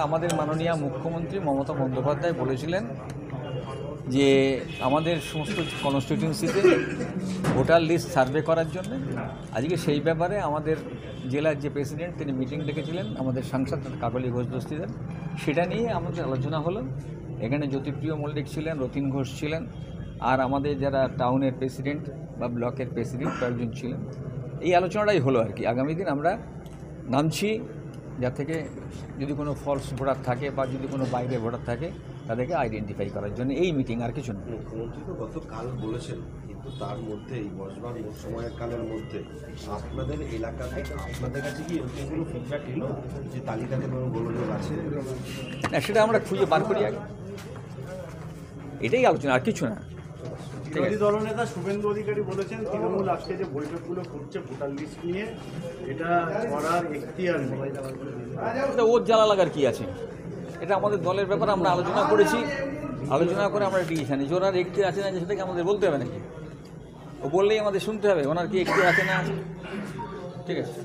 আমাদের মাননীয় মুখ্যমন্ত্রী মমতা বন্দ্যোপাধ্যায় বলেছিলেন যে আমাদের সমস্ত কনস্টিটিউয়েন্সিতে ভোটার লিস্ট সার্ভে করার জন্য আজকে সেই ব্যাপারে আমাদের জেলার যে প্রেসিডেন্ট তিনি মিটিং ডেকেছিলেন আমাদের সাংসদ কাকলি ঘোষ দস্তিদার, সেটা নিয়ে আমাদের আলোচনা হলো। এখানে জ্যোতিপ্রিয় মল্লিক ছিলেন, রতিন ঘোষ ছিলেন, আর আমাদের যারা টাউনের প্রেসিডেন্ট বা ব্লকের প্রেসিডেন্ট কয়েকজন ছিলেন। এই আলোচনাটাই হলো আর কি। আগামী দিন আমরা নামছি, যা থেকে যদি কোনো ফলস ভোটার থাকে বা যদি কোনো বাইরের ভোটার থাকে তাদেরকে আইডেন্টিফাই করার জন্য এই মিটিং, আর কিছু না। মুখ্যমন্ত্রী তো গতকাল বলেছেন, কিন্তু তার মধ্যে এই বসবার সময়ের কালের মধ্যে আপনাদের এলাকাতে আপনাদের কাছে কি কোনো ফিডব্যাক এলো যে তালিকাতে কোনো গোলযোগ আছে? না, সেটা আমরা খুঁজে বার করি আগে, এটাই আলোচনা, আর কিছু না। বিরোধী দলনেতা শুভেন্দু অধিকারী বলেছেন তৃণমূল আজকে যে বৈঠকগুলো করছে ভোটার লিস্ট নিয়ে, এটা করার এখতিয়ার নেই। এটা ওর জ্বালা লাগার কি আছে? এটা আমাদের দলের ব্যাপার, আমরা আলোচনা করেছি, আলোচনা করে আমরা ডিসিশন নিয়েছি। ওনার একটি আছে না, সেটাকে আমাদের বলতে হবে নাকি? ও বললেই আমাদের শুনতে হবে ওনার কি একটি আছে না আছে। ঠিক আছে।